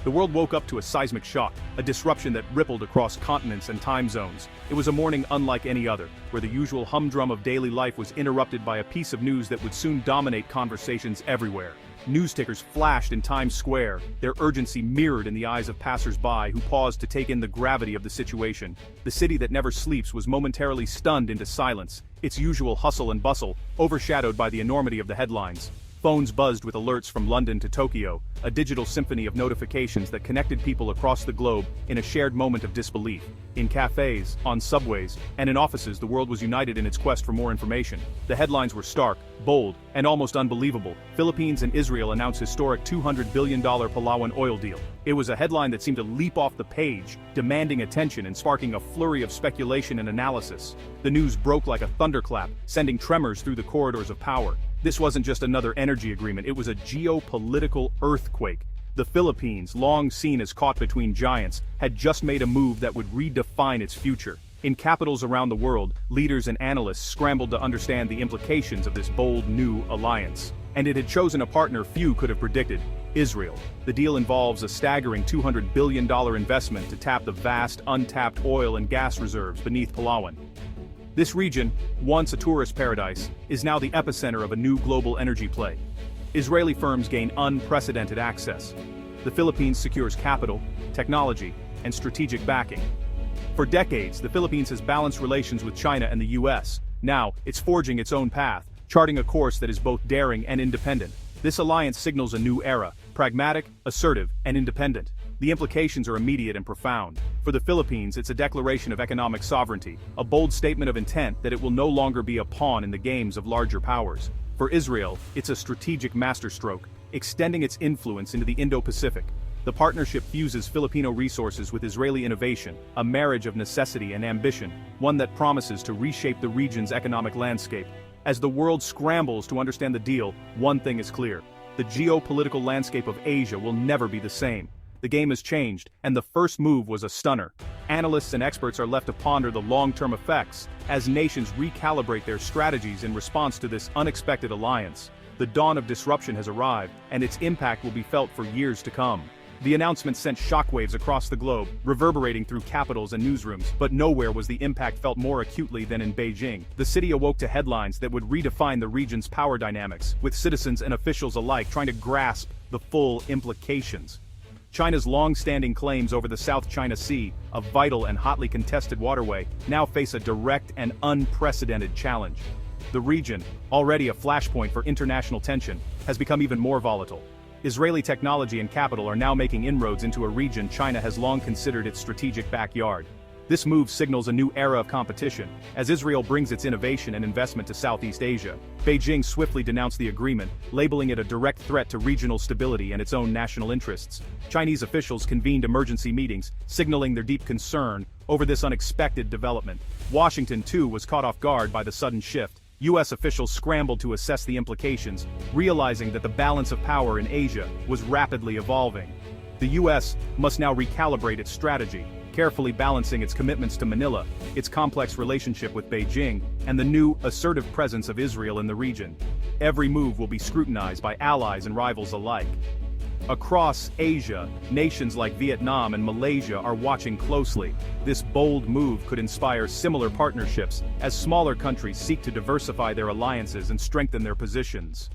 The world woke up to a seismic shock, a disruption that rippled across continents and time zones. It was a morning unlike any other, where the usual humdrum of daily life was interrupted by a piece of news that would soon dominate conversations everywhere. News tickers flashed in Times Square, their urgency mirrored in the eyes of passers-by who paused to take in the gravity of the situation. The city that never sleeps was momentarily stunned into silence, its usual hustle and bustle overshadowed by the enormity of the headlines. Phones buzzed with alerts from London to Tokyo, a digital symphony of notifications that connected people across the globe in a shared moment of disbelief. In cafes, on subways, and in offices, the world was united in its quest for more information. The headlines were stark, bold, and almost unbelievable. Philippines and Israel announced historic $200 billion Palawan oil deal. It was a headline that seemed to leap off the page, demanding attention and sparking a flurry of speculation and analysis. The news broke like a thunderclap, sending tremors through the corridors of power. This wasn't just another energy agreement, it was a geopolitical earthquake. The Philippines, long seen as caught between giants, had just made a move that would redefine its future. In capitals around the world, leaders and analysts scrambled to understand the implications of this bold new alliance. And it had chosen a partner few could have predicted: Israel. The deal involves a staggering $200 billion investment to tap the vast, untapped oil and gas reserves beneath Palawan. This region, once a tourist paradise, is now the epicenter of a new global energy play. Israeli firms gain unprecedented access. The Philippines secures capital, technology, and strategic backing. For decades, the Philippines has balanced relations with China and the US. Now, it's forging its own path, charting a course that is both daring and independent. This alliance signals a new era, pragmatic, assertive, and independent. The implications are immediate and profound. For the Philippines, it's a declaration of economic sovereignty, a bold statement of intent that it will no longer be a pawn in the games of larger powers. For Israel, it's a strategic masterstroke, extending its influence into the Indo-Pacific. The partnership fuses Filipino resources with Israeli innovation, a marriage of necessity and ambition, one that promises to reshape the region's economic landscape. As the world scrambles to understand the deal, one thing is clear: the geopolitical landscape of Asia will never be the same. The game has changed, and the first move was a stunner. Analysts and experts are left to ponder the long-term effects as nations recalibrate their strategies in response to this unexpected alliance. The dawn of disruption has arrived, and its impact will be felt for years to come. The announcement sent shockwaves across the globe, reverberating through capitals and newsrooms, but nowhere was the impact felt more acutely than in Beijing. The city awoke to headlines that would redefine the region's power dynamics, with citizens and officials alike trying to grasp the full implications. China's long-standing claims over the South China Sea, a vital and hotly contested waterway, now face a direct and unprecedented challenge. The region, already a flashpoint for international tension, has become even more volatile. Israeli technology and capital are now making inroads into a region China has long considered its strategic backyard. This move signals a new era of competition, as Israel brings its innovation and investment to Southeast Asia. Beijing swiftly denounced the agreement, labeling it a direct threat to regional stability and its own national interests. Chinese officials convened emergency meetings, signaling their deep concern over this unexpected development. Washington, too, was caught off guard by the sudden shift. US officials scrambled to assess the implications, realizing that the balance of power in Asia was rapidly evolving. The US must now recalibrate its strategy, carefully balancing its commitments to Manila, its complex relationship with Beijing, and the new, assertive presence of Israel in the region. Every move will be scrutinized by allies and rivals alike. Across Asia, nations like Vietnam and Malaysia are watching closely. This bold move could inspire similar partnerships as smaller countries seek to diversify their alliances and strengthen their positions.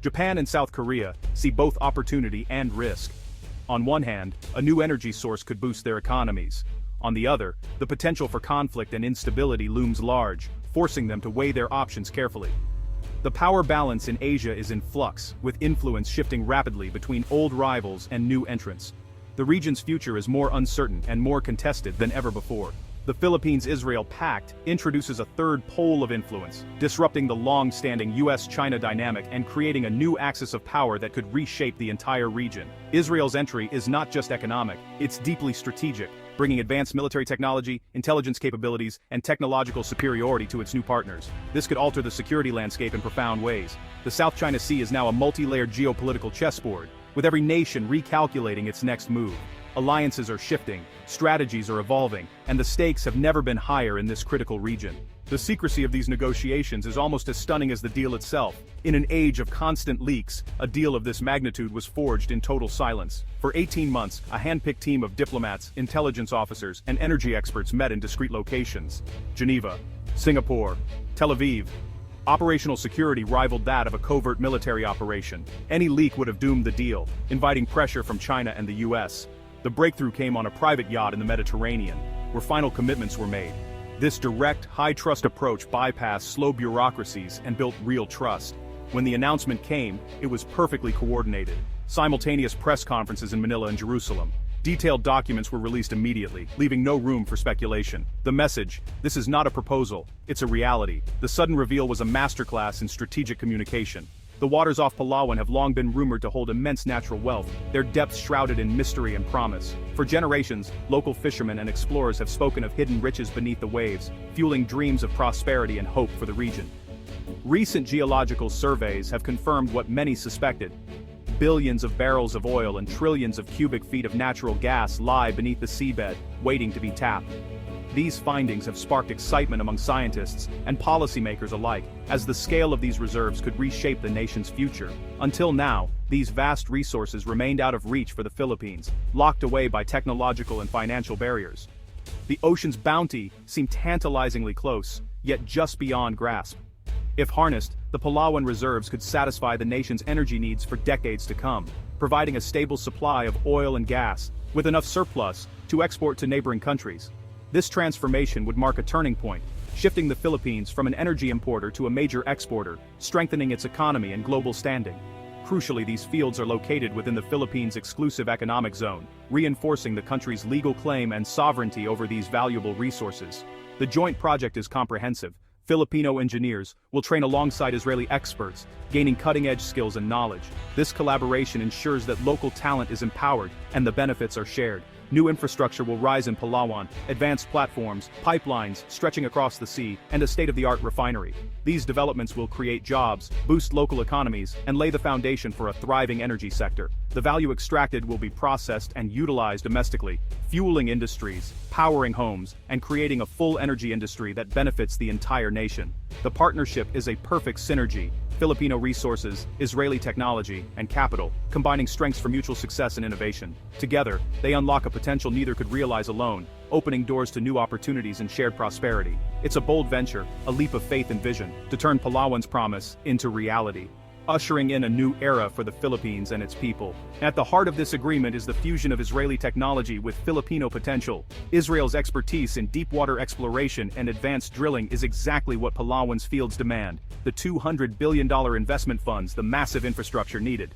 Japan and South Korea see both opportunity and risk. On one hand, a new energy source could boost their economies. On the other, the potential for conflict and instability looms large, forcing them to weigh their options carefully. The power balance in Asia is in flux, with influence shifting rapidly between old rivals and new entrants. The region's future is more uncertain and more contested than ever before. The Philippines-Israel Pact introduces a third pole of influence, disrupting the long-standing US-China dynamic and creating a new axis of power that could reshape the entire region. Israel's entry is not just economic, it's deeply strategic, bringing advanced military technology, intelligence capabilities, and technological superiority to its new partners. This could alter the security landscape in profound ways. The South China Sea is now a multi-layered geopolitical chessboard, with every nation recalculating its next move. Alliances are shifting, strategies are evolving, and the stakes have never been higher in this critical region. The secrecy of these negotiations is almost as stunning as the deal itself. In an age of constant leaks, a deal of this magnitude was forged in total silence. For 18 months, a hand-picked team of diplomats, intelligence officers, and energy experts met in discrete locations: Geneva, Singapore, Tel Aviv. Operational security rivaled that of a covert military operation. Any leak would have doomed the deal, inviting pressure from China and the US. The breakthrough came on a private yacht in the Mediterranean, where final commitments were made. This direct, high-trust approach bypassed slow bureaucracies and built real trust. When the announcement came, it was perfectly coordinated. Simultaneous press conferences in Manila and Jerusalem. Detailed documents were released immediately, leaving no room for speculation. The message: this is not a proposal, it's a reality. The sudden reveal was a masterclass in strategic communication. The waters off Palawan have long been rumored to hold immense natural wealth, their depths shrouded in mystery and promise. For generations, local fishermen and explorers have spoken of hidden riches beneath the waves, fueling dreams of prosperity and hope for the region. Recent geological surveys have confirmed what many suspected. Billions of barrels of oil and trillions of cubic feet of natural gas lie beneath the seabed, waiting to be tapped. These findings have sparked excitement among scientists and policymakers alike, as the scale of these reserves could reshape the nation's future. Until now, these vast resources remained out of reach for the Philippines, locked away by technological and financial barriers. The ocean's bounty seemed tantalizingly close, yet just beyond grasp. If harnessed, the Palawan reserves could satisfy the nation's energy needs for decades to come, providing a stable supply of oil and gas, with enough surplus to export to neighboring countries. This transformation would mark a turning point, shifting the Philippines from an energy importer to a major exporter, strengthening its economy and global standing. Crucially, these fields are located within the Philippines' exclusive economic zone, reinforcing the country's legal claim and sovereignty over these valuable resources. The joint project is comprehensive. Filipino engineers will train alongside Israeli experts, gaining cutting-edge skills and knowledge. This collaboration ensures that local talent is empowered and the benefits are shared. New infrastructure will rise in Palawan: advanced platforms, pipelines stretching across the sea, and a state-of-the-art refinery. These developments will create jobs, boost local economies, and lay the foundation for a thriving energy sector. The value extracted will be processed and utilized domestically, fueling industries, powering homes, and creating a full energy industry that benefits the entire nation. The partnership is a perfect synergy: Filipino resources, Israeli technology, and capital, combining strengths for mutual success and innovation. Together, they unlock a potential neither could realize alone, opening doors to new opportunities and shared prosperity. It's a bold venture, a leap of faith and vision, to turn Palawan's promise into reality, ushering in a new era for the Philippines and its people. At the heart of this agreement is the fusion of Israeli technology with Filipino potential. Israel's expertise in deep-water exploration and advanced drilling is exactly what Palawan's fields demand: the $200 billion investment funds, the massive infrastructure needed.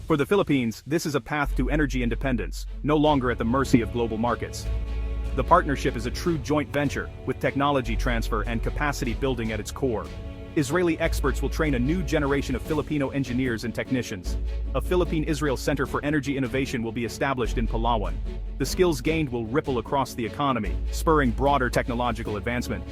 For the Philippines, this is a path to energy independence, no longer at the mercy of global markets. The partnership is a true joint venture, with technology transfer and capacity building at its core. Israeli experts will train a new generation of Filipino engineers and technicians. A Philippine-Israel Center for Energy Innovation will be established in Palawan. The skills gained will ripple across the economy, spurring broader technological advancement.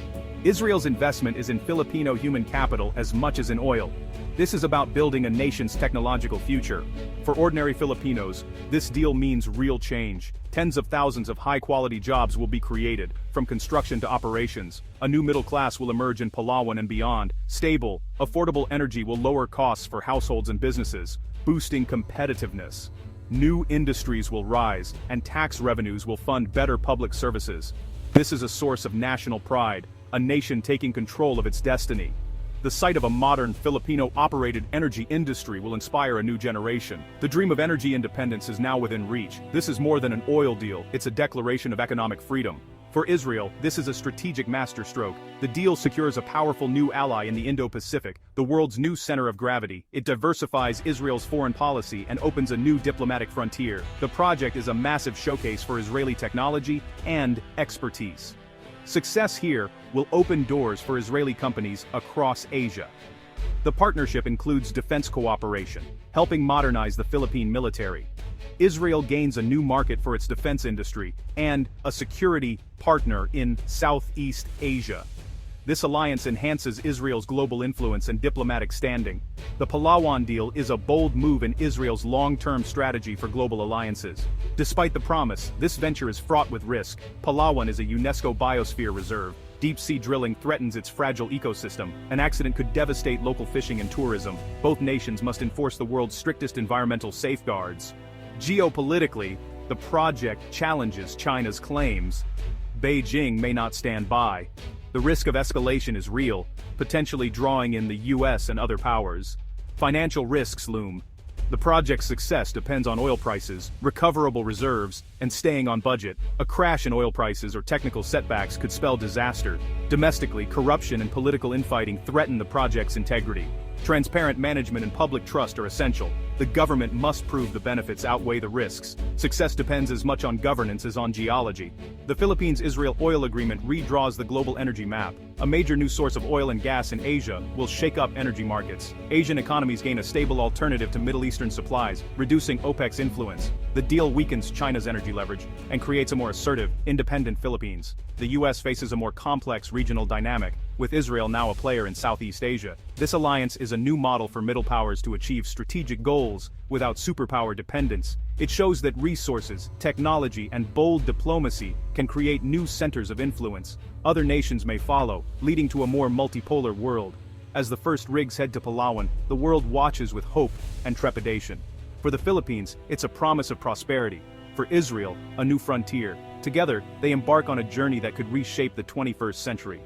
Israel's investment is in Filipino human capital as much as in oil. This is about building a nation's technological future. For ordinary Filipinos, this deal means real change. Tens of thousands of high-quality jobs will be created, from construction to operations. A new middle class will emerge in Palawan and beyond. Stable, affordable energy will lower costs for households and businesses, boosting competitiveness. New industries will rise, and tax revenues will fund better public services. This is a source of national pride, a nation taking control of its destiny. The sight of a modern Filipino-operated energy industry will inspire a new generation. The dream of energy independence is now within reach. This is more than an oil deal, it's a declaration of economic freedom. For Israel, this is a strategic masterstroke. The deal secures a powerful new ally in the Indo-Pacific, the world's new center of gravity. It diversifies Israel's foreign policy and opens a new diplomatic frontier. The project is a massive showcase for Israeli technology and expertise. Success here will open doors for Israeli companies across Asia. The partnership includes defense cooperation, helping modernize the Philippine military. Israel gains a new market for its defense industry, and a security partner in Southeast Asia. This alliance enhances Israel's global influence and diplomatic standing. The Palawan deal is a bold move in Israel's long-term strategy for global alliances. Despite the promise, this venture is fraught with risk. Palawan is a UNESCO biosphere reserve, Deep-sea drilling threatens its fragile ecosystem. An accident could devastate local fishing and tourism. Both nations must enforce the world's strictest environmental safeguards. Geopolitically, the project challenges China's claims. Beijing may not stand by. The risk of escalation is real, potentially drawing in the US and other powers. Financial risks loom. The project's success depends on oil prices, recoverable reserves, and staying on budget. A crash in oil prices or technical setbacks could spell disaster. Domestically, corruption and political infighting threaten the project's integrity. Transparent management and public trust are essential. The government must prove the benefits outweigh the risks. Success depends as much on governance as on geology. The Philippines-Israel oil agreement redraws the global energy map. A major new source of oil and gas in Asia will shake up energy markets. Asian economies gain a stable alternative to Middle Eastern supplies, reducing OPEC's influence. The deal weakens China's energy leverage and creates a more assertive, independent Philippines. The US faces a more complex regional dynamic, with Israel now a player in Southeast Asia. This alliance is a new model for middle powers to achieve strategic goals without superpower dependence. It shows that resources, technology, and bold diplomacy can create new centers of influence. Other nations may follow, leading to a more multipolar world. As the first rigs head to Palawan, the world watches with hope and trepidation. For the Philippines, it's a promise of prosperity. For Israel, a new frontier. Together, they embark on a journey that could reshape the 21st century.